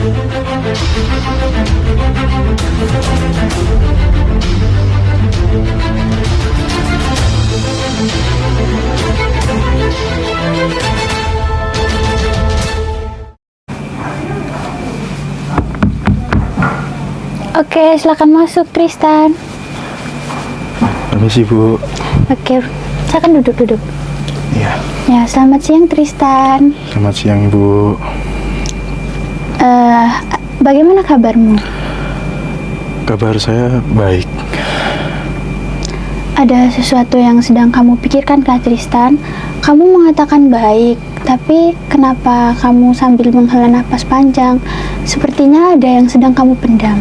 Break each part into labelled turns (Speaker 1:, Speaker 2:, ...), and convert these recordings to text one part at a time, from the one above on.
Speaker 1: Oke, silakan masuk Tristan.
Speaker 2: Permisi Bu.
Speaker 1: Oke, silakan duduk.
Speaker 2: Iya.
Speaker 1: Ya, selamat siang Tristan.
Speaker 2: Selamat siang Ibu.
Speaker 1: Bagaimana kabarmu?
Speaker 2: Kabar saya baik.
Speaker 1: Ada sesuatu yang sedang kamu pikirkan kah Tristan? Kamu mengatakan baik, tapi kenapa kamu sambil menghela napas panjang? Sepertinya ada yang sedang kamu pendam.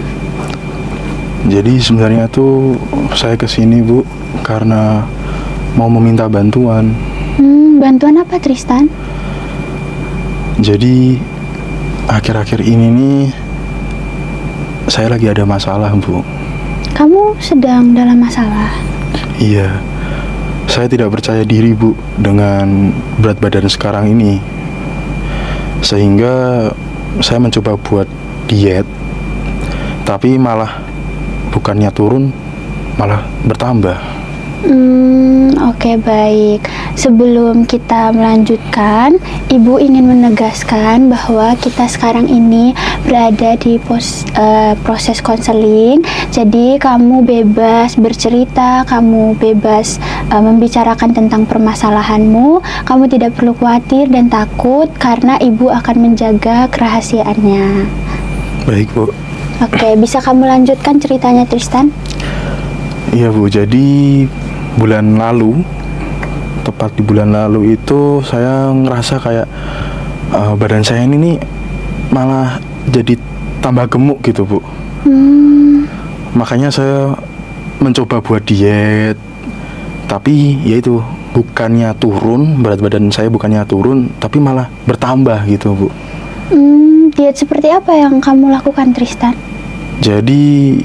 Speaker 2: Jadi sebenarnya tuh saya kesini Bu karena mau meminta bantuan.
Speaker 1: Bantuan apa Tristan?
Speaker 2: Jadi akhir-akhir ini nih saya lagi ada masalah Bu.
Speaker 1: Kamu sedang dalam masalah?
Speaker 2: Iya. Saya tidak percaya diri Bu dengan berat badan sekarang ini. Sehingga saya mencoba buat diet, tapi malah bukannya turun, malah bertambah.
Speaker 1: Oke, baik. Sebelum kita melanjutkan, Ibu ingin menegaskan bahwa kita sekarang ini berada di proses konseling. Jadi kamu bebas bercerita, kamu bebas membicarakan tentang permasalahanmu. Kamu tidak perlu khawatir dan takut karena Ibu akan menjaga kerahasiaannya.
Speaker 2: Baik Bu.
Speaker 1: Oke, bisa kamu lanjutkan ceritanya Tristan?
Speaker 2: Iya Bu, jadi bulan lalu, tepat di bulan lalu itu saya ngerasa kayak badan saya ini nih malah jadi tambah gemuk gitu Bu. Makanya saya mencoba buat diet, tapi ya itu bukannya turun, berat badan saya bukannya turun, tapi malah bertambah gitu Bu.
Speaker 1: Diet seperti apa yang kamu lakukan Tristan?
Speaker 2: Jadi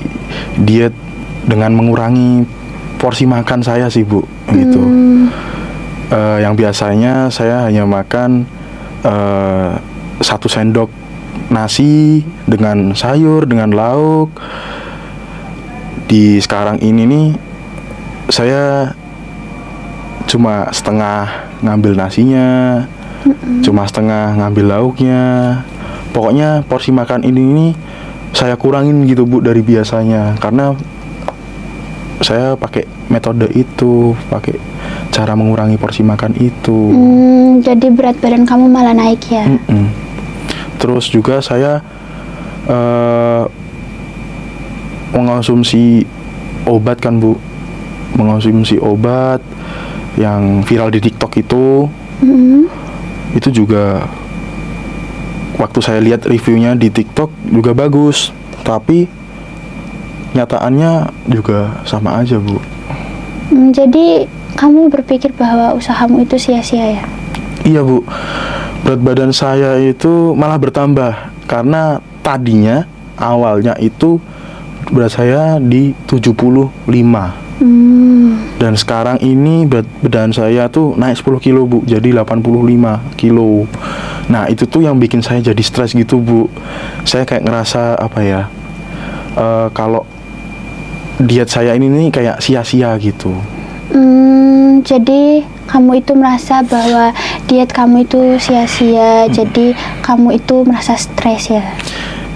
Speaker 2: diet dengan mengurangi porsi makan saya sih Bu, gitu. Yang biasanya saya hanya makan 1 sendok nasi dengan sayur, dengan lauk. Di sekarang ini nih saya cuma setengah ngambil nasinya, cuma setengah ngambil lauknya. Pokoknya porsi makan ini saya kurangin gitu Bu dari biasanya, karena saya pakai metode itu, pakai cara mengurangi porsi makan itu.
Speaker 1: Jadi berat badan kamu malah naik ya?
Speaker 2: Terus juga saya mengonsumsi obat kan Bu, mengonsumsi obat yang viral di TikTok itu. Itu juga waktu saya lihat reviewnya di TikTok juga bagus, tapi nyataannya juga sama aja Bu.
Speaker 1: Jadi kamu berpikir bahwa usahamu itu sia-sia ya?
Speaker 2: Iya Bu, berat badan saya itu malah bertambah, karena tadinya awalnya itu berat saya di 75. Dan sekarang ini berat badan saya tuh naik 10 kilo Bu, jadi 85 kilo. Nah itu tuh yang bikin saya jadi stres gitu Bu. Saya kayak ngerasa apa ya, kalau diet saya ini nih kayak sia-sia gitu.
Speaker 1: Jadi kamu itu merasa bahwa diet kamu itu sia-sia, jadi kamu itu merasa stres ya?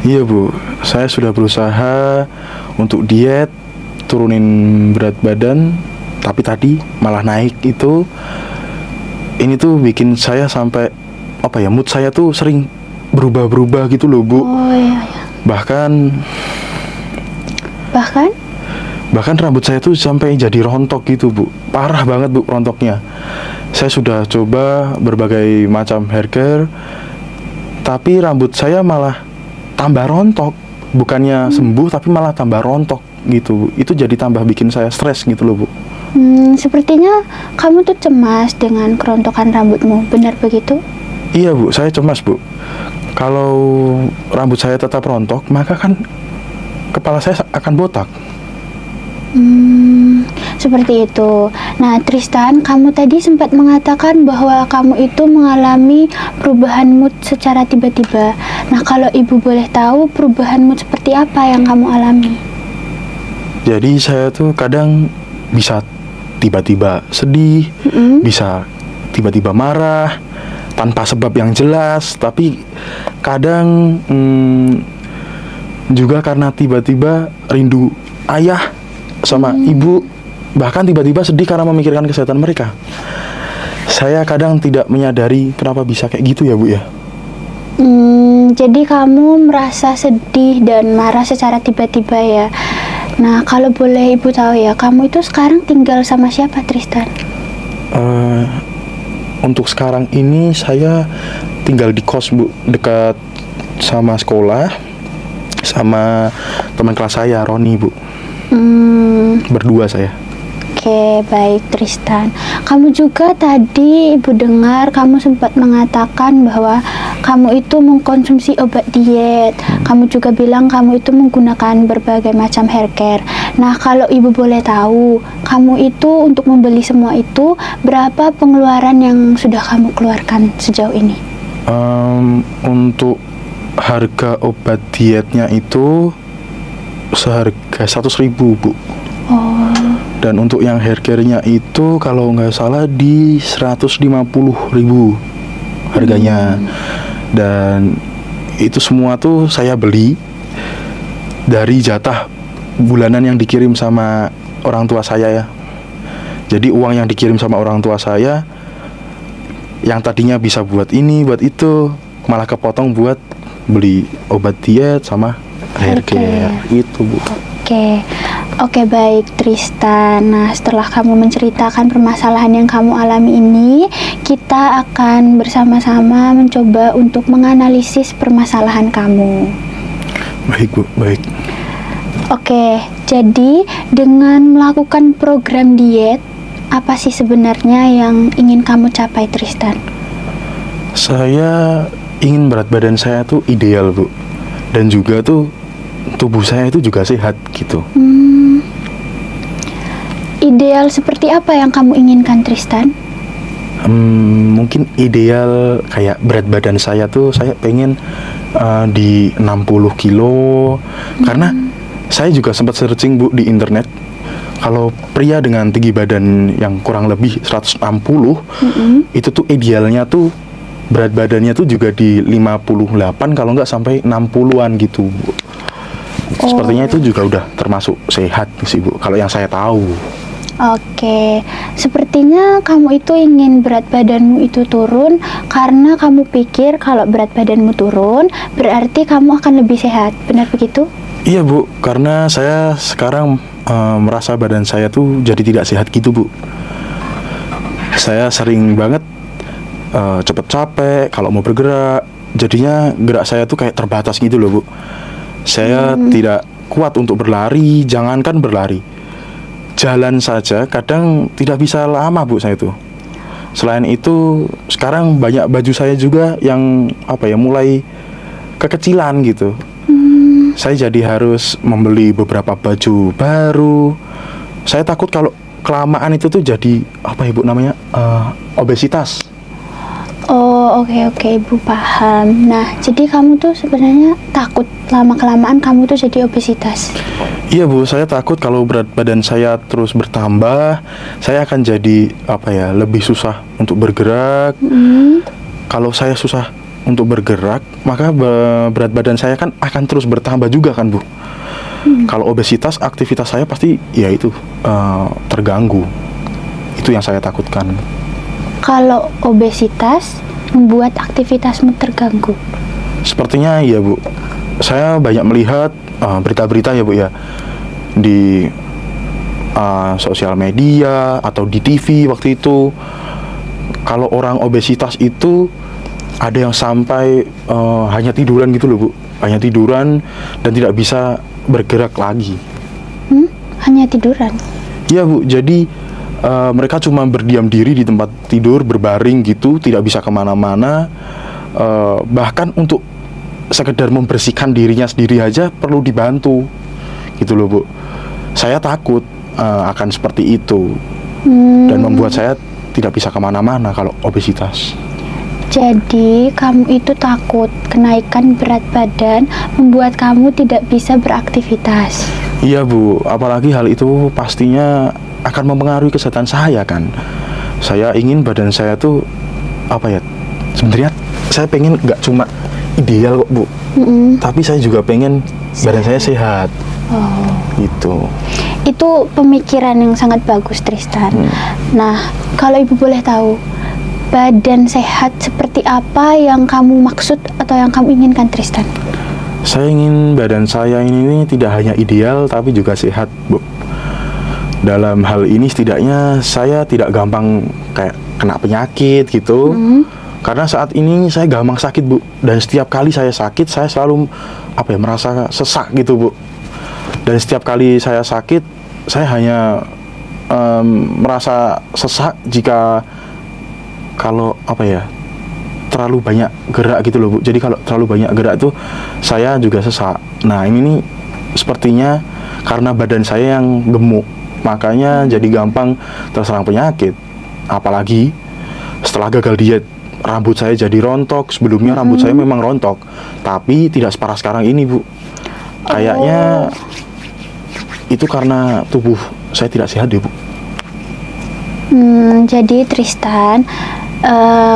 Speaker 2: Iya Bu, saya sudah berusaha untuk diet, turunin berat badan, tapi tadi malah naik itu. Ini tuh bikin saya sampai apa ya, mood saya tuh sering berubah-berubah gitu loh Bu.
Speaker 1: Oh iya.
Speaker 2: Bahkan rambut saya tuh sampai jadi rontok gitu Bu. Parah banget Bu rontoknya. Saya sudah coba berbagai macam hair care, tapi rambut saya malah tambah rontok. Bukannya sembuh tapi malah tambah rontok gitu Bu. Itu jadi tambah bikin saya stres gitu loh Bu.
Speaker 1: Sepertinya kamu tuh cemas dengan kerontokan rambutmu, benar begitu?
Speaker 2: Iya Bu, saya cemas Bu. Kalau rambut saya tetap rontok, maka kan kepala saya akan botak.
Speaker 1: Seperti itu. Nah, Tristan, kamu tadi sempat mengatakan bahwa kamu itu mengalami perubahan mood secara tiba-tiba. Nah, kalau ibu boleh tahu perubahan mood seperti apa yang kamu alami?
Speaker 2: Jadi saya tuh kadang bisa tiba-tiba sedih, bisa tiba-tiba marah tanpa sebab yang jelas, tapi kadang juga karena tiba-tiba rindu ayah sama ibu, bahkan tiba-tiba sedih karena memikirkan kesehatan mereka. Saya kadang tidak menyadari kenapa bisa kayak gitu ya Bu ya.
Speaker 1: Jadi kamu merasa sedih dan marah secara tiba-tiba ya. Nah, kalau boleh ibu tahu ya, kamu itu sekarang tinggal sama siapa, Tristan?
Speaker 2: Untuk sekarang ini saya tinggal di kos Bu, dekat sama sekolah, sama teman kelas saya, Roni Bu. Berdua saya.
Speaker 1: Oke, baik Tristan. Kamu juga tadi ibu dengar kamu sempat mengatakan bahwa kamu itu mengkonsumsi obat diet. Kamu juga bilang kamu itu menggunakan berbagai macam hair care. Nah, kalau ibu boleh tahu, kamu itu untuk membeli semua itu berapa pengeluaran yang sudah kamu keluarkan sejauh ini?
Speaker 2: Untuk harga obat dietnya itu seharga 100.000 Bu.
Speaker 1: Oh.
Speaker 2: Dan untuk yang hair care-nya itu kalau nggak salah di 150.000 harganya. Dan itu semua tuh saya beli dari jatah bulanan yang dikirim sama orang tua saya ya. Jadi uang yang dikirim sama orang tua saya yang tadinya bisa buat ini, buat itu, malah kepotong buat beli obat diet sama hair care. Itu Bu.
Speaker 1: Oke, baik Tristan. Nah, setelah kamu menceritakan permasalahan yang kamu alami ini, kita akan bersama-sama mencoba untuk menganalisis permasalahan kamu.
Speaker 2: Baik Bu, baik.
Speaker 1: Oke, jadi dengan melakukan program diet, apa sih sebenarnya yang ingin kamu capai, Tristan?
Speaker 2: Saya ingin berat badan saya tuh ideal Bu. Dan juga tuh tubuh saya itu juga sehat gitu.
Speaker 1: Ideal seperti apa yang kamu inginkan, Tristan?
Speaker 2: Mungkin ideal kayak berat badan saya tuh saya pengen di 60 kilo. Karena saya juga sempat searching Bu di internet. Kalau pria dengan tinggi badan yang kurang lebih 160, itu tuh idealnya tuh berat badannya tuh juga di 58 kalau nggak sampai 60-an gitu Bu. Sepertinya itu juga udah termasuk sehat sih Bu, kalau yang saya tahu.
Speaker 1: Oke, sepertinya kamu itu ingin berat badanmu itu turun karena kamu pikir kalau berat badanmu turun berarti kamu akan lebih sehat, benar begitu?
Speaker 2: Iya Bu, karena saya sekarang merasa badan saya tuh jadi tidak sehat gitu Bu. Saya sering banget cepet capek kalau mau bergerak, jadinya gerak saya tuh kayak terbatas gitu loh Bu. Saya tidak kuat untuk berlari, jangankan berlari, jalan saja kadang tidak bisa lama Bu saya tuh. Selain itu sekarang banyak baju saya juga yang mulai kekecilan gitu. Saya jadi harus membeli beberapa baju baru. Saya takut kalau kelamaan itu tuh jadi Bu namanya obesitas.
Speaker 1: Oh, oke, Ibu paham. Nah, jadi kamu tuh sebenarnya takut lama-kelamaan kamu tuh jadi obesitas.
Speaker 2: Iya Bu, saya takut kalau berat badan saya terus bertambah, saya akan jadi lebih susah untuk bergerak. Kalau saya susah untuk bergerak, maka berat badan saya kan akan terus bertambah juga kan Bu. Kalau obesitas, aktivitas saya pasti ya itu terganggu. Itu yang saya takutkan.
Speaker 1: Kalau obesitas membuat aktivitasmu terganggu?
Speaker 2: Sepertinya iya Bu. Saya banyak melihat berita-berita ya Bu ya, di sosial media atau di TV waktu itu. Kalau orang obesitas itu ada yang sampai hanya tiduran gitu loh Bu. Hanya tiduran dan tidak bisa bergerak lagi.
Speaker 1: Hanya tiduran?
Speaker 2: Iya Bu, jadi mereka cuma berdiam diri di tempat tidur, berbaring gitu, tidak bisa kemana-mana. Bahkan untuk sekedar membersihkan dirinya sendiri aja perlu dibantu gitu loh Bu. Saya takut akan seperti itu dan membuat saya tidak bisa kemana-mana kalau obesitas.
Speaker 1: Jadi kamu itu takut kenaikan berat badan membuat kamu tidak bisa beraktivitas.
Speaker 2: Iya Bu, apalagi hal itu pastinya akan mempengaruhi kesehatan saya kan. Saya ingin badan saya tuh apa ya? Sebenarnya saya pengen nggak cuma ideal kok Bu, tapi saya juga pengen badan saya sehat.
Speaker 1: Oh,
Speaker 2: Gitu.
Speaker 1: itu pemikiran yang sangat bagus, Tristan. Nah, kalau ibu boleh tahu, badan sehat seperti apa yang kamu maksud atau yang kamu inginkan, Tristan?
Speaker 2: Saya ingin badan saya ini tidak hanya ideal tapi juga sehat Bu. Dalam hal ini setidaknya saya tidak gampang kayak kena penyakit gitu. Karena saat ini saya gampang sakit Bu, dan setiap kali saya sakit saya selalu merasa sesak gitu Bu. Dan setiap kali saya sakit saya hanya merasa sesak jika kalau terlalu banyak gerak gitu loh Bu. Jadi kalau terlalu banyak gerak itu saya juga sesak. Nah ini nih sepertinya karena badan saya yang gemuk, makanya jadi gampang terserang penyakit. Apalagi setelah gagal diet, rambut saya jadi rontok. Sebelumnya rambut saya memang rontok, tapi tidak separah sekarang ini Bu. Kayaknya itu karena tubuh saya tidak sehat deh Bu.
Speaker 1: Jadi Tristan,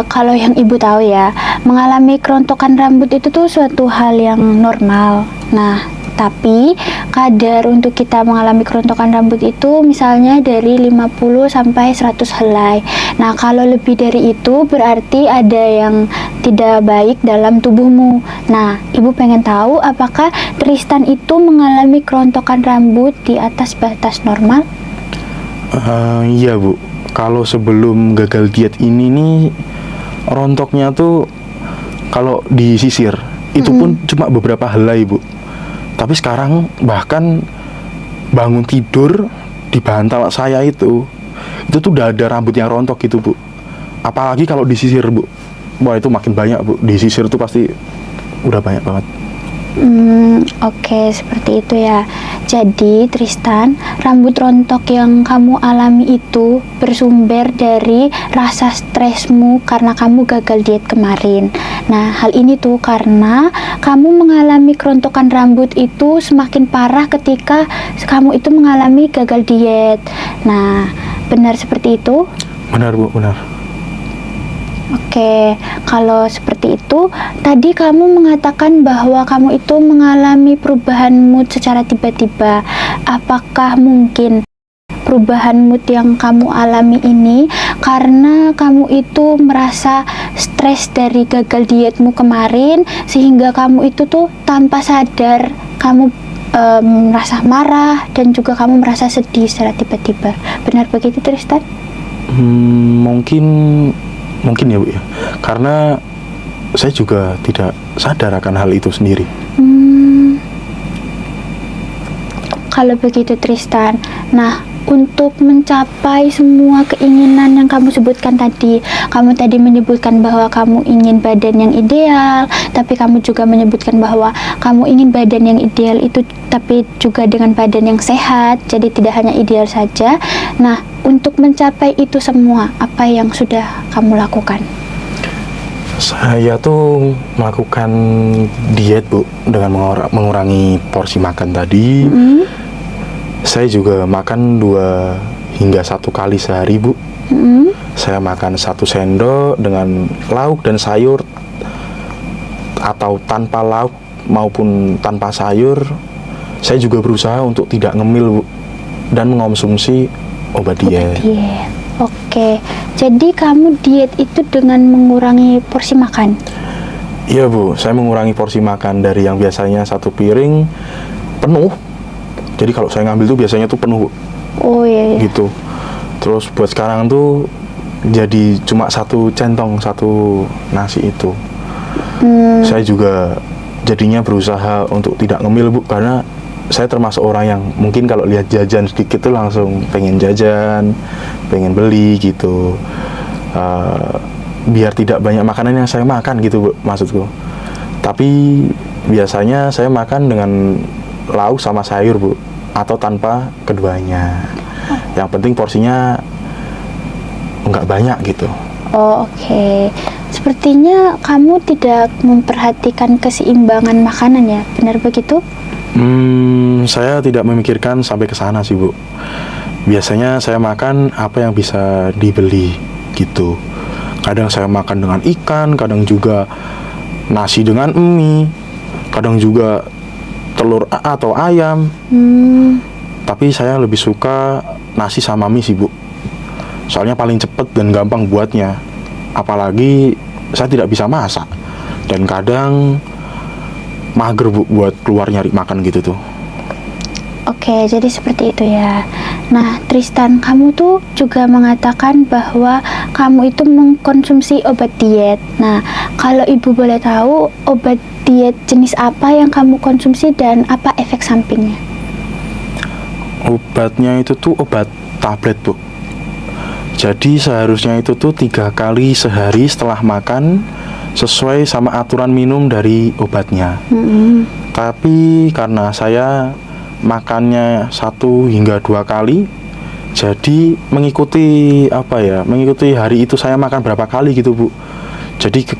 Speaker 1: kalau yang ibu tahu ya, mengalami kerontokan rambut itu tuh suatu hal yang normal. Nah, tapi kadar untuk kita mengalami kerontokan rambut itu misalnya dari 50 sampai 100 helai. Nah, kalau lebih dari itu berarti ada yang tidak baik dalam tubuhmu. Nah, ibu pengen tahu apakah Tristan itu mengalami kerontokan rambut di atas batas normal?
Speaker 2: Iya Bu, kalau sebelum gagal diet ini nih rontoknya tuh kalau disisir itu pun cuma beberapa helai Bu. Tapi sekarang bahkan bangun tidur di bantal saya itu tuh udah ada rambut yang rontok gitu Bu. Apalagi kalau disisir Bu, wah itu makin banyak Bu. Disisir tuh pasti udah banyak banget.
Speaker 1: Oke, seperti itu ya. Jadi Tristan, rambut rontok yang kamu alami itu bersumber dari rasa stresmu karena kamu gagal diet kemarin. Nah, hal ini tuh karena kamu mengalami kerontokan rambut itu semakin parah ketika kamu itu mengalami gagal diet. Nah, benar seperti itu?
Speaker 2: Benar Bu, benar.
Speaker 1: Oke, kalau seperti itu, tadi kamu mengatakan bahwa kamu itu mengalami perubahan mood secara tiba-tiba. Apakah mungkin perubahan mood yang kamu alami ini karena kamu itu merasa stres dari gagal dietmu kemarin, sehingga kamu itu tuh tanpa sadar kamu merasa marah dan juga kamu merasa sedih secara tiba-tiba. Benar begitu, Tristan?
Speaker 2: Mungkin ya Bu ya, karena saya juga tidak sadar akan hal itu sendiri.
Speaker 1: Kalau begitu Tristan, nah untuk mencapai semua keinginan yang kamu sebutkan tadi, kamu tadi menyebutkan bahwa kamu ingin badan yang ideal, tapi kamu juga menyebutkan bahwa kamu ingin badan yang ideal itu tapi juga dengan badan yang sehat, jadi tidak hanya ideal saja. Nah, untuk mencapai itu semua, apa yang sudah kamu lakukan?
Speaker 2: Saya tuh melakukan diet Bu, dengan mengurangi porsi makan tadi. Saya juga makan 2 hingga 1 kali sehari Bu. Saya makan 1 sendok dengan lauk dan sayur, atau tanpa lauk maupun tanpa sayur. Saya juga berusaha untuk tidak ngemil Bu, dan mengonsumsi obat diet.
Speaker 1: Oke, jadi kamu diet itu dengan mengurangi porsi makan?
Speaker 2: Iya Bu, saya mengurangi porsi makan dari yang biasanya 1 piring penuh. Jadi kalau saya ngambil tuh biasanya tuh penuh Bu.
Speaker 1: Oh iya.
Speaker 2: Gitu. Terus buat sekarang tuh jadi cuma 1 centong, 1 nasi itu. Saya juga jadinya berusaha untuk tidak ngemil Bu, karena saya termasuk orang yang mungkin kalau lihat jajan sedikit tuh langsung pengen jajan, pengen beli gitu. Biar tidak banyak makanan yang saya makan gitu Bu, maksudku. Tapi biasanya saya makan dengan lauk sama sayur Bu, atau tanpa keduanya. Yang penting porsinya nggak banyak gitu.
Speaker 1: Oh oke. Sepertinya kamu tidak memperhatikan keseimbangan makanan ya, benar begitu?
Speaker 2: Saya tidak memikirkan sampai ke sana sih, Bu. Biasanya saya makan apa yang bisa dibeli gitu. Kadang saya makan dengan ikan, kadang juga nasi dengan mie, kadang juga telur atau ayam. Tapi saya lebih suka nasi sama mie sih, Bu. Soalnya paling cepet dan gampang buatnya. Apalagi saya tidak bisa masak. Dan kadang mager, Bu, buat keluar nyari makan gitu tuh.
Speaker 1: Oke, jadi seperti itu ya. Nah, Tristan, kamu tuh juga mengatakan bahwa kamu itu mengkonsumsi obat diet. Nah, kalau ibu boleh tahu, obat diet jenis apa yang kamu konsumsi dan apa efek sampingnya?
Speaker 2: Obatnya itu tuh obat tablet, Bu. Jadi seharusnya itu tuh 3 kali sehari setelah makan, sesuai sama aturan minum dari obatnya. Tapi karena saya makannya 1 hingga 2 kali, jadi mengikuti mengikuti hari itu saya makan berapa kali gitu, Bu. Jadi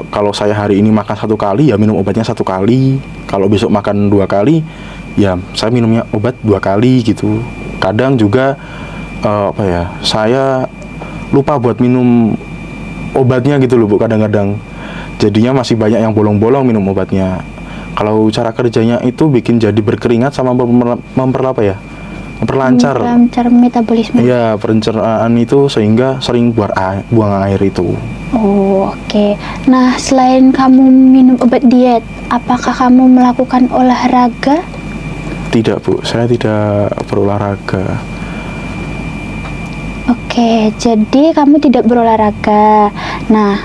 Speaker 2: kalau saya hari ini makan 1 kali, ya minum obatnya 1 kali. Kalau besok makan 2 kali, ya saya minumnya obat 2 kali gitu. Kadang juga saya lupa buat minum obatnya gitu loh, Bu, kadang-kadang. Jadinya masih banyak yang bolong-bolong minum obatnya. Kalau cara kerjanya itu bikin jadi berkeringat sama memperlancar
Speaker 1: Metabolisme.
Speaker 2: Iya, pencernaan itu, sehingga sering buang air itu.
Speaker 1: Oh, oke. Nah, selain kamu minum obat diet, apakah kamu melakukan olahraga?
Speaker 2: Tidak, Bu, saya tidak berolahraga.
Speaker 1: Oke, jadi kamu tidak berolahraga. Nah,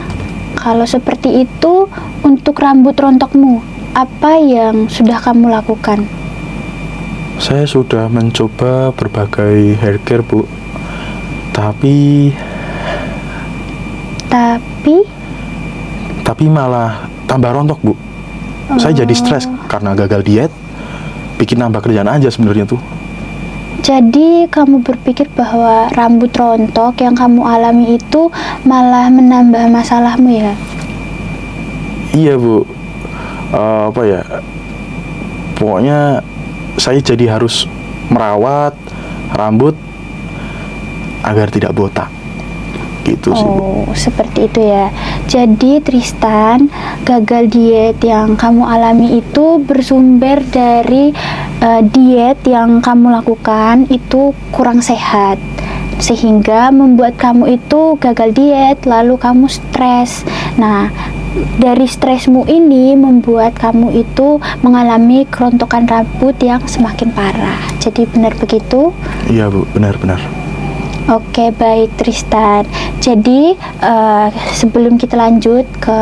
Speaker 1: kalau seperti itu, untuk rambut rontokmu, apa yang sudah kamu lakukan?
Speaker 2: Saya sudah mencoba berbagai hair care, Bu. Tapi malah tambah rontok, Bu. Saya jadi stres karena gagal diet, bikin nambah kerjaan aja sebenarnya tuh.
Speaker 1: Jadi kamu berpikir bahwa rambut rontok yang kamu alami itu malah menambah masalahmu ya?
Speaker 2: Iya, Bu. Pokoknya saya jadi harus merawat rambut agar tidak botak. Gitu sih, Bu.
Speaker 1: Oh, seperti itu ya. Jadi Tristan, gagal diet yang kamu alami itu bersumber dari diet yang kamu lakukan itu kurang sehat, sehingga membuat kamu itu gagal diet, lalu kamu stres. Nah, dari stresmu ini membuat kamu itu mengalami kerontokan rambut yang semakin parah. Jadi benar begitu?
Speaker 2: Iya, Bu, benar-benar.
Speaker 1: Oke, baik Tristan. Jadi sebelum kita lanjut ke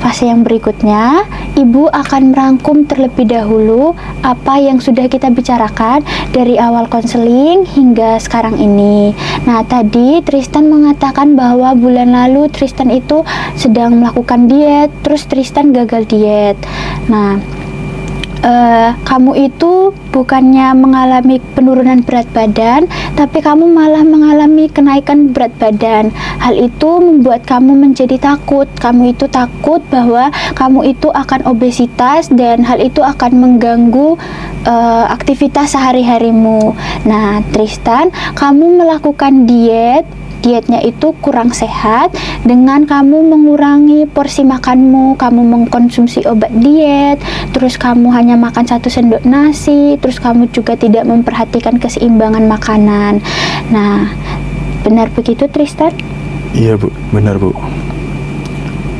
Speaker 1: fase yang berikutnya, Ibu akan merangkum terlebih dahulu apa yang sudah kita bicarakan dari awal konseling hingga sekarang ini. Nah, tadi Tristan mengatakan bahwa bulan lalu Tristan itu sedang melakukan diet, terus Tristan gagal diet. Nah, kamu itu bukannya mengalami penurunan berat badan, tapi kamu malah mengalami kenaikan berat badan. Hal itu membuat kamu menjadi takut. Kamu itu takut bahwa kamu itu akan obesitas dan hal itu akan mengganggu aktivitas sehari-harimu. Nah, Tristan, kamu melakukan dietnya itu kurang sehat dengan kamu mengurangi porsi makanmu, kamu mengkonsumsi obat diet, terus kamu hanya makan 1 sendok nasi, terus kamu juga tidak memperhatikan keseimbangan makanan. Nah, benar begitu Tristan?
Speaker 2: Iya, Bu, benar, Bu.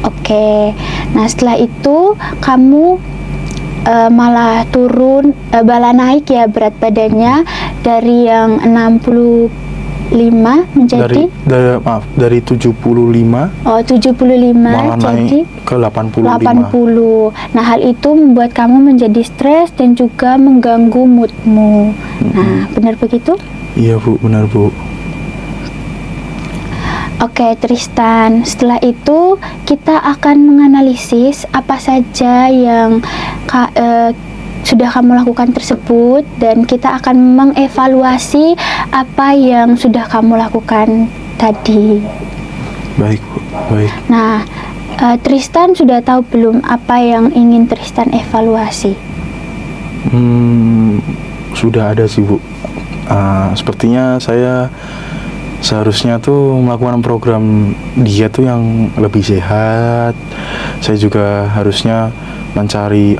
Speaker 1: Oke, nah setelah itu kamu malah malah naik ya berat badannya dari yang 65 menjadi
Speaker 2: dari 75
Speaker 1: 75
Speaker 2: malah
Speaker 1: jadi
Speaker 2: naik ke 85.
Speaker 1: 80. Nah, hal itu membuat kamu menjadi stres dan juga mengganggu moodmu. Nah, benar begitu?
Speaker 2: Iya, Bu, benar, Bu.
Speaker 1: Oke, Tristan, setelah itu kita akan menganalisis apa saja yang sudah kamu lakukan tersebut, dan kita akan mengevaluasi apa yang sudah kamu lakukan tadi.
Speaker 2: Baik Bu, baik.
Speaker 1: Nah, Tristan sudah tahu belum apa yang ingin Tristan evaluasi?
Speaker 2: Sudah ada sih Bu. Sepertinya saya seharusnya tuh melakukan program diet tuh yang lebih sehat. Saya juga harusnya mencari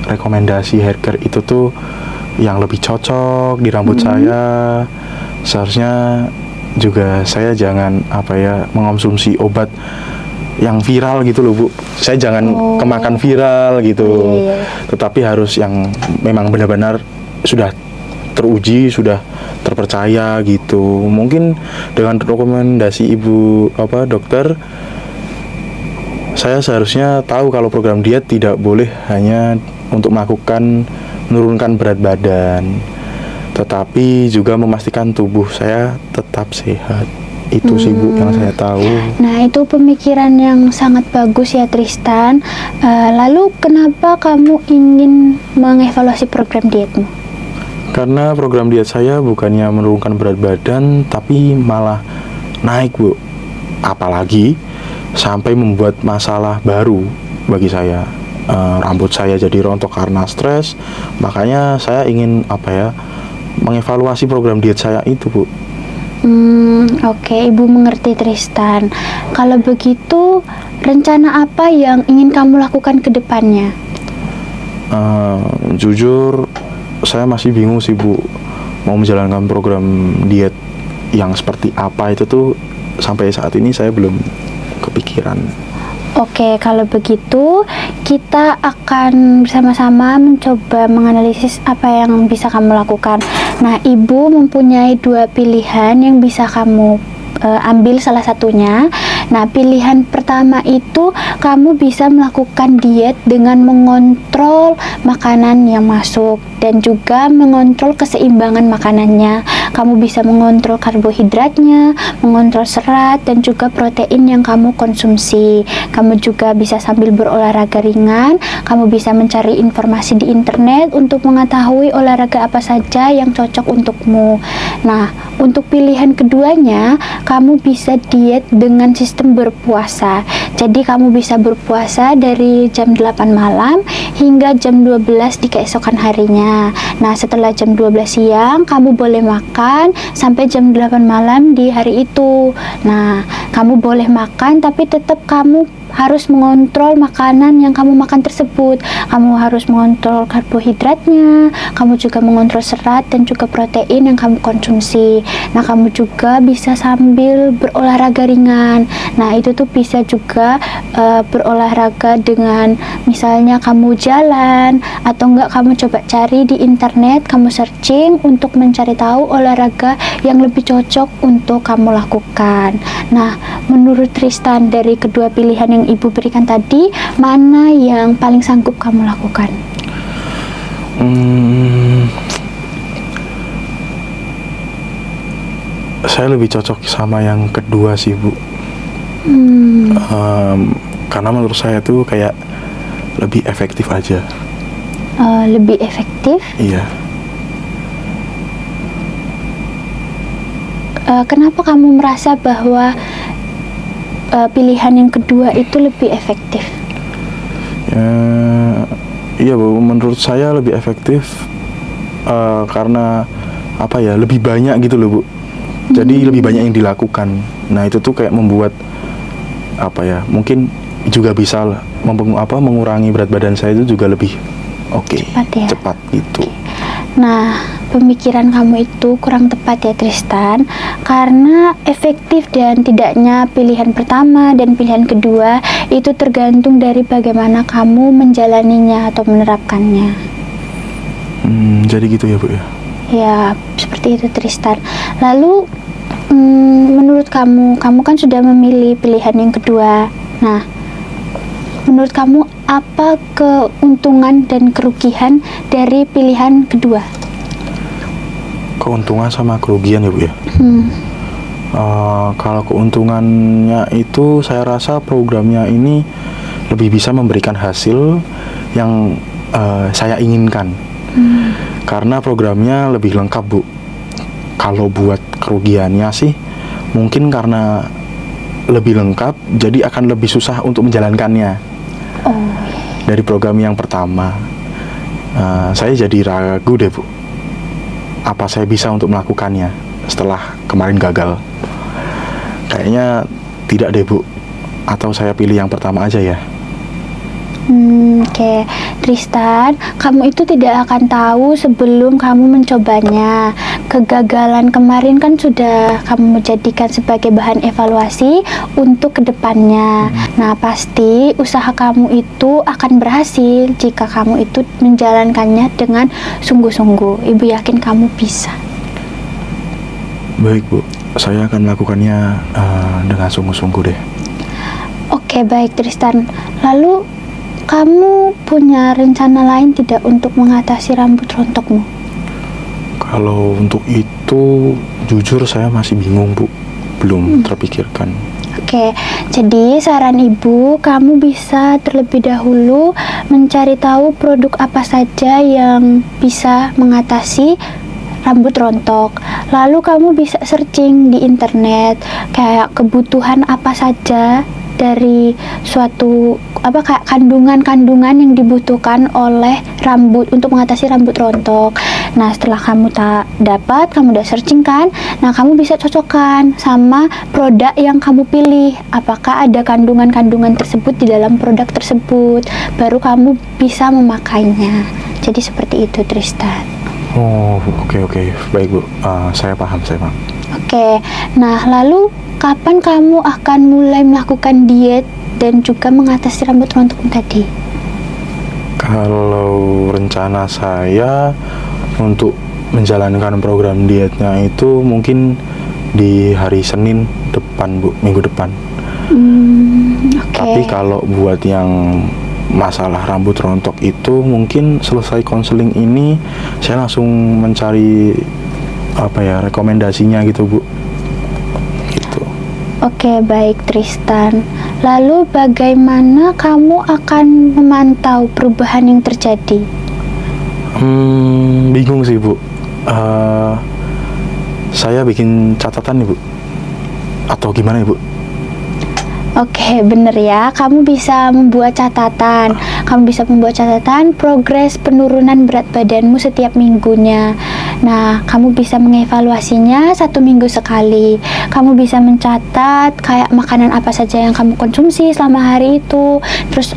Speaker 2: rekomendasi hair care itu tuh yang lebih cocok di rambut saya. Seharusnya juga saya jangan mengonsumsi obat yang viral gitu loh Bu. Saya jangan kemakan viral gitu.
Speaker 1: Iya.
Speaker 2: Tetapi harus yang memang benar-benar sudah teruji, sudah terpercaya gitu. Mungkin dengan rekomendasi Ibu dokter, saya seharusnya tahu kalau program diet tidak boleh hanya untuk menurunkan berat badan, tetapi juga memastikan tubuh saya tetap sehat. Itu sih Bu yang saya tahu.
Speaker 1: Nah, itu pemikiran yang sangat bagus ya Tristan. Lalu kenapa kamu ingin mengevaluasi program dietmu?
Speaker 2: Karena program diet saya bukannya menurunkan berat badan, tapi malah naik Bu. Apalagi sampai membuat masalah baru bagi saya. Rambut saya jadi rontok karena stres. Makanya saya ingin mengevaluasi program diet saya itu Bu.
Speaker 1: Oke, Ibu mengerti Tristan. Kalau begitu, rencana apa yang ingin kamu lakukan ke depannya?
Speaker 2: Jujur, saya masih bingung sih Bu. Mau menjalankan program diet yang seperti apa itu tuh sampai saat ini saya belum kepikiran.
Speaker 1: Oke, kalau begitu kita akan bersama-sama mencoba menganalisis apa yang bisa kamu lakukan. Nah, Ibu mempunyai 2 pilihan yang bisa kamu ambil salah satunya. Nah, pilihan pertama itu kamu bisa melakukan diet dengan mengontrol makanan yang masuk dan juga mengontrol keseimbangan makanannya. Kamu bisa mengontrol karbohidratnya, mengontrol serat dan juga protein yang kamu konsumsi. Kamu juga bisa sambil berolahraga ringan, kamu bisa mencari informasi di internet untuk mengetahui olahraga apa saja yang cocok untukmu. Nah, untuk pilihan keduanya, kamu bisa diet dengan sistem berpuasa. Jadi kamu bisa berpuasa dari jam 8 malam hingga jam 12 di keesokan harinya. Nah, setelah jam 12 siang, kamu boleh makan sampai jam 8 malam di hari itu. Nah, kamu boleh makan tapi tetap kamu harus mengontrol makanan yang kamu makan tersebut. Kamu harus mengontrol karbohidratnya, kamu juga mengontrol serat dan juga protein yang kamu konsumsi. Nah, kamu juga bisa sambil berolahraga ringan. Nah, itu tuh bisa juga berolahraga dengan misalnya kamu jalan atau enggak kamu coba cari di internet, kamu searching untuk mencari tahu olahraga yang lebih cocok untuk kamu lakukan. Nah, menurut Tristan, dari kedua pilihan yang Ibu berikan tadi, mana yang paling sanggup kamu lakukan?
Speaker 2: Saya lebih cocok sama yang kedua sih Bu. Karena menurut saya tuh kayak lebih efektif aja.
Speaker 1: Lebih efektif?
Speaker 2: Iya.
Speaker 1: Kenapa kamu merasa bahwa pilihan yang kedua itu lebih efektif?
Speaker 2: Iya Bu, menurut saya lebih efektif karena lebih banyak gitu loh Bu. Jadi lebih banyak yang dilakukan. Nah, itu tuh kayak membuat mungkin juga bisa mengurangi berat badan saya itu juga lebih cepat gitu.
Speaker 1: Nah, pemikiran kamu itu kurang tepat ya Tristan, karena efektif dan tidaknya pilihan pertama dan pilihan kedua itu tergantung dari bagaimana kamu menjalaninya atau menerapkannya.
Speaker 2: Jadi gitu ya Bu ya?
Speaker 1: Ya, seperti itu Tristan. Lalu menurut kamu kan sudah memilih pilihan yang kedua. Nah, menurut kamu apa keuntungan dan kerugian dari pilihan kedua?
Speaker 2: Keuntungan sama kerugian ya Bu ya? Kalau keuntungannya itu saya rasa programnya ini lebih bisa memberikan hasil yang saya inginkan. Karena programnya lebih lengkap Bu. Kalau buat kerugiannya sih mungkin karena lebih lengkap, jadi akan lebih susah untuk menjalankannya.
Speaker 1: Oh,
Speaker 2: Dari program yang pertama, saya jadi ragu deh Bu, apa saya bisa untuk melakukannya setelah kemarin gagal. Kayaknya tidak deh Bu, atau saya pilih yang pertama aja ya.
Speaker 1: Oke, Tristan, kamu itu tidak akan tahu sebelum kamu mencobanya. Kegagalan kemarin kan sudah kamu jadikan sebagai bahan evaluasi untuk kedepannya. Nah, pasti usaha kamu itu akan berhasil jika kamu itu menjalankannya dengan sungguh-sungguh. Ibu yakin kamu bisa.
Speaker 2: Baik Bu, saya akan melakukannya dengan sungguh-sungguh deh.
Speaker 1: Oke, baik Tristan. Lalu kamu punya rencana lain tidak untuk mengatasi rambut rontokmu?
Speaker 2: Kalau untuk itu, jujur saya masih bingung Bu, belum terpikirkan.
Speaker 1: Oke, jadi saran ibu, kamu bisa terlebih dahulu mencari tahu produk apa saja yang bisa mengatasi rambut rontok. Lalu kamu bisa searching di internet, kayak kebutuhan apa saja dari suatu kayak kandungan-kandungan yang dibutuhkan oleh rambut untuk mengatasi rambut rontok. Nah, setelah kamu tak dapat, kamu udah searching kan? Nah, kamu bisa cocokkan sama produk yang kamu pilih. Apakah ada kandungan-kandungan tersebut di dalam produk tersebut? Baru kamu bisa memakainya. Jadi seperti itu, Tristan.
Speaker 2: Oh, oke. Baik Bu, saya paham.
Speaker 1: Oke, nah lalu kapan kamu akan mulai melakukan diet dan juga mengatasi rambut rontokmu tadi?
Speaker 2: Kalau rencana saya untuk menjalankan program dietnya itu mungkin di hari Senin depan Bu, minggu depan.
Speaker 1: Oke.
Speaker 2: Tapi kalau buat yang masalah rambut rontok itu mungkin selesai konseling ini saya langsung mencari rekomendasinya gitu Bu. Gitu.
Speaker 1: Oke, baik Tristan. Lalu bagaimana kamu akan memantau perubahan yang terjadi?
Speaker 2: Bingung sih Bu. Saya bikin catatan nih Bu. Atau gimana ya Bu?
Speaker 1: Oke, bener ya. Kamu bisa membuat catatan. Kamu bisa membuat catatan progres penurunan berat badanmu setiap minggunya. Nah, kamu bisa mengevaluasinya 1 minggu sekali. Kamu bisa mencatat kayak makanan apa saja yang kamu konsumsi selama hari itu. Terus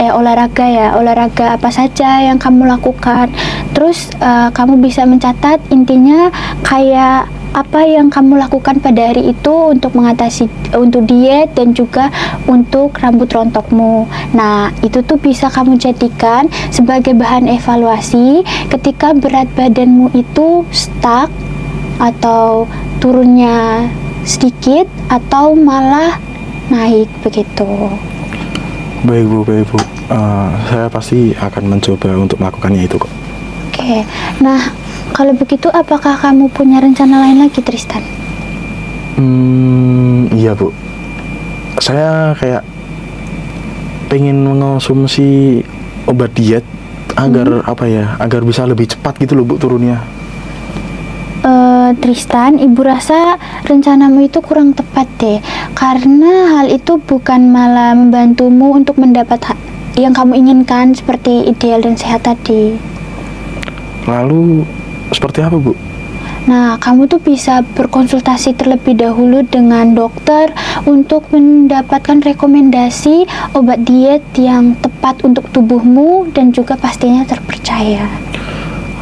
Speaker 1: olahraga apa saja yang kamu lakukan. Terus kamu bisa mencatat intinya kayak apa yang kamu lakukan pada hari itu untuk untuk diet dan juga untuk rambut rontokmu. Nah, itu tuh bisa kamu jadikan sebagai bahan evaluasi ketika berat badanmu itu stuck atau turunnya sedikit atau malah naik begitu.
Speaker 2: Baik Bu. Saya pasti akan mencoba untuk melakukannya itu kok.
Speaker 1: Oke, nah kalau begitu apakah kamu punya rencana lain lagi, Tristan?
Speaker 2: Iya Bu. Saya kayak pengen mengonsumsi obat diet agar bisa lebih cepat gitu loh Bu turunnya.
Speaker 1: Tristan, ibu rasa rencanamu itu kurang tepat deh, karena hal itu bukan malah membantumu untuk mendapat yang kamu inginkan seperti ideal dan sehat tadi.
Speaker 2: Lalu seperti apa Bu?
Speaker 1: Nah, kamu tuh bisa berkonsultasi terlebih dahulu dengan dokter untuk mendapatkan rekomendasi obat diet yang tepat untuk tubuhmu dan juga pastinya terpercaya.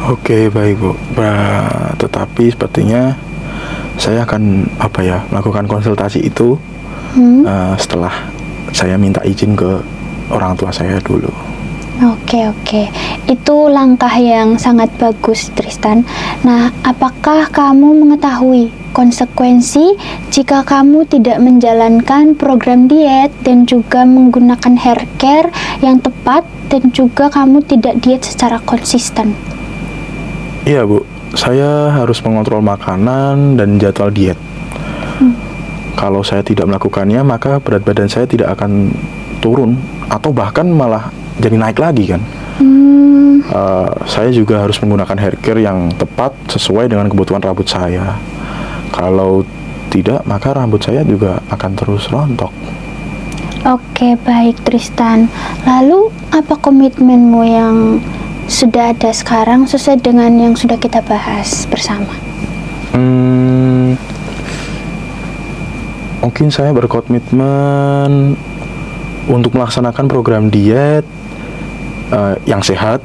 Speaker 2: Oke, baik Bu. Tetapi sepertinya saya akan melakukan konsultasi itu setelah saya minta izin ke orang tua saya dulu.
Speaker 1: Oke. Itu langkah yang sangat bagus, Tristan. Nah, apakah kamu mengetahui konsekuensi jika kamu tidak menjalankan program diet dan juga menggunakan hair care yang tepat dan juga kamu tidak diet secara konsisten?
Speaker 2: Iya Bu, saya harus mengontrol makanan dan jadwal diet. Kalau saya tidak melakukannya, maka berat badan saya tidak akan turun atau bahkan malah jadi naik lagi kan. Saya juga harus menggunakan hair care yang tepat sesuai dengan kebutuhan rambut saya. Kalau tidak, maka rambut saya juga akan terus rontok.
Speaker 1: Oke, baik Tristan. Lalu apa komitmenmu yang sudah ada sekarang sesuai dengan yang sudah kita bahas bersama?
Speaker 2: Mungkin saya berkomitmen untuk melaksanakan program diet yang sehat,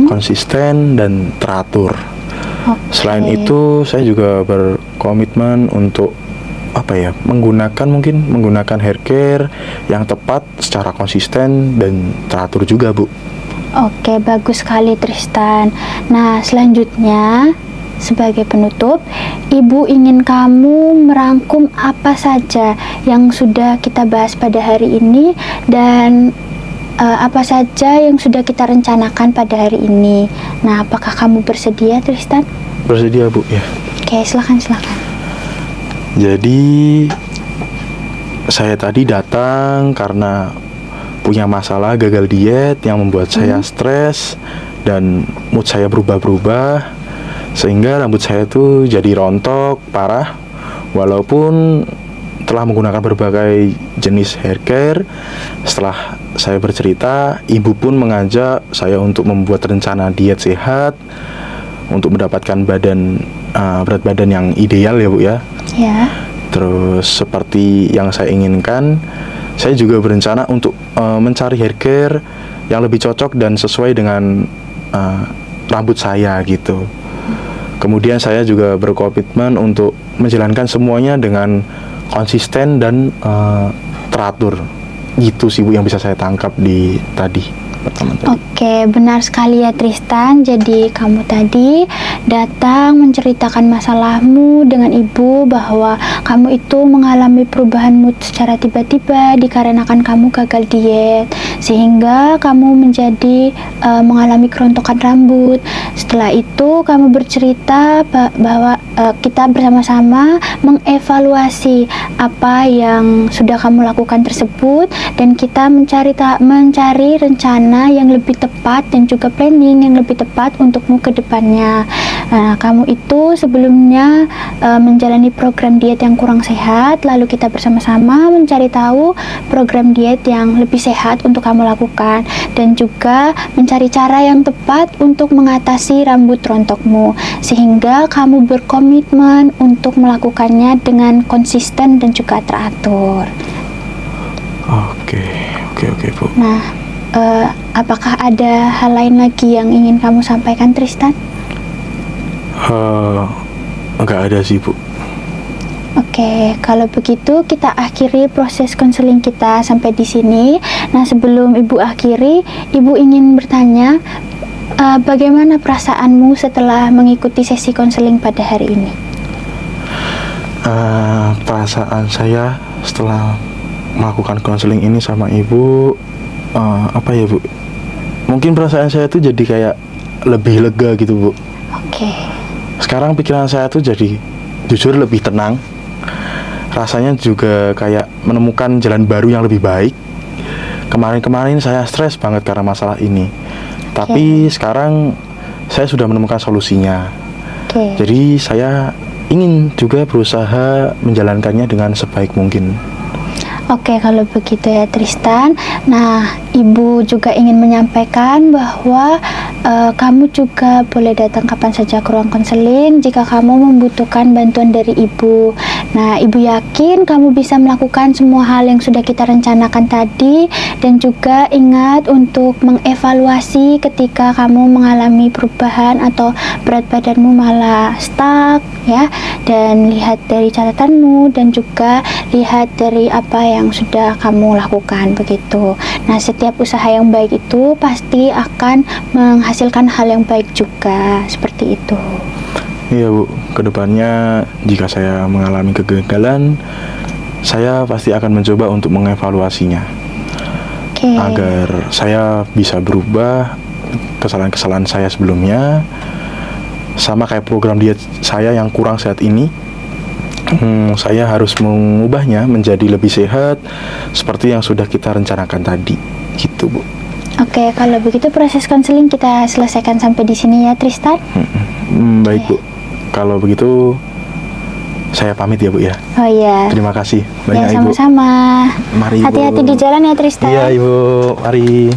Speaker 2: konsisten, dan teratur.
Speaker 1: Oke.
Speaker 2: Selain itu, saya juga berkomitmen untuk menggunakan hair care yang tepat secara konsisten dan teratur juga, Bu.
Speaker 1: Oke, bagus sekali Tristan. Nah, selanjutnya sebagai penutup, Ibu ingin kamu merangkum apa saja yang sudah kita bahas pada hari ini dan apa saja yang sudah kita rencanakan pada hari ini. Nah, apakah kamu bersedia, Tristan?
Speaker 2: Bersedia, Bu, ya.
Speaker 1: Oke, silakan.
Speaker 2: Jadi, saya tadi datang karena punya masalah gagal diet yang membuat saya stres dan mood saya berubah-ubah, sehingga rambut saya tuh jadi rontok parah. Walaupun telah menggunakan berbagai jenis hair care, setelah saya bercerita, ibu pun mengajak saya untuk membuat rencana diet sehat untuk mendapatkan berat badan yang ideal, ya, Bu, ya.
Speaker 1: Ya.
Speaker 2: Terus seperti yang saya inginkan, saya juga berencana untuk mencari hair care yang lebih cocok dan sesuai dengan rambut saya gitu. Kemudian saya juga berkomitmen untuk menjalankan semuanya dengan konsisten dan teratur. Gitu sih, Bu, yang bisa saya tangkap di tadi pertama tadi.
Speaker 1: Oke, benar sekali ya Tristan. Jadi kamu tadi datang menceritakan masalahmu dengan ibu bahwa kamu itu mengalami perubahan mood secara tiba-tiba dikarenakan kamu gagal diet, sehingga kamu menjadi mengalami kerontokan rambut. Setelah itu kamu bercerita bahwa kita bersama-sama mengevaluasi apa yang sudah kamu lakukan tersebut dan kita mencari rencana yang lebih tepat dan juga planning yang lebih tepat untukmu ke depannya. Nah, kamu itu sebelumnya menjalani program diet yang kurang sehat, lalu kita bersama-sama mencari tahu program diet yang lebih sehat untuk kamu lakukan dan juga mencari cara yang tepat untuk mengatasi rambut rontokmu, sehingga kamu berkomitmen untuk melakukannya dengan konsisten dan juga teratur.
Speaker 2: Oke, Bu.
Speaker 1: Nah, apakah ada hal lain lagi yang ingin kamu sampaikan, Tristan?
Speaker 2: Enggak ada sih, Bu.
Speaker 1: Oke, kalau begitu kita akhiri proses konseling kita sampai di sini. Nah, sebelum Ibu akhiri, Ibu ingin bertanya, bagaimana perasaanmu setelah mengikuti sesi konseling pada hari ini?
Speaker 2: Perasaan saya setelah melakukan konseling ini sama Ibu, Bu? Mungkin perasaan saya tuh jadi kayak lebih lega gitu, Bu.
Speaker 1: Oke.
Speaker 2: Sekarang pikiran saya tuh jadi jujur lebih tenang. Rasanya juga kayak menemukan jalan baru yang lebih baik. Kemarin-kemarin saya stres banget karena masalah ini. Tapi sekarang saya sudah menemukan solusinya. Jadi saya ingin juga berusaha menjalankannya dengan sebaik mungkin.
Speaker 1: Oke, kalau begitu ya Tristan. Nah, Ibu juga ingin menyampaikan bahwa kamu juga boleh datang kapan saja ke ruang konseling jika kamu membutuhkan bantuan dari Ibu. Nah, Ibu yakin kamu bisa melakukan semua hal yang sudah kita rencanakan tadi, dan juga ingat untuk mengevaluasi ketika kamu mengalami perubahan atau berat badanmu malah stuck ya, dan lihat dari catatanmu dan juga lihat dari apa yang sudah kamu lakukan begitu. Nah, setiap usaha yang baik itu pasti akan menghasilkan hal yang baik juga, seperti itu.
Speaker 2: Iya, Bu, kedepannya jika saya mengalami kegagalan, saya pasti akan mencoba untuk mengevaluasinya agar saya bisa berubah kesalahan-kesalahan saya sebelumnya, sama kayak program diet saya yang kurang sehat ini. Saya harus mengubahnya menjadi lebih sehat seperti yang sudah kita rencanakan tadi, gitu, Bu.
Speaker 1: Oke, kalau begitu proses konseling kita selesaikan sampai di sini ya, Tristan.
Speaker 2: Baik, Bu. Kalau begitu Saya pamit ya Bu ya.
Speaker 1: Oh iya.
Speaker 2: Terima kasih
Speaker 1: Ya
Speaker 2: banyak Ibu.
Speaker 1: sama-sama.
Speaker 2: Mari Ibu.
Speaker 1: Hati-hati di jalan ya Tristan.
Speaker 2: Iya Ibu, mari.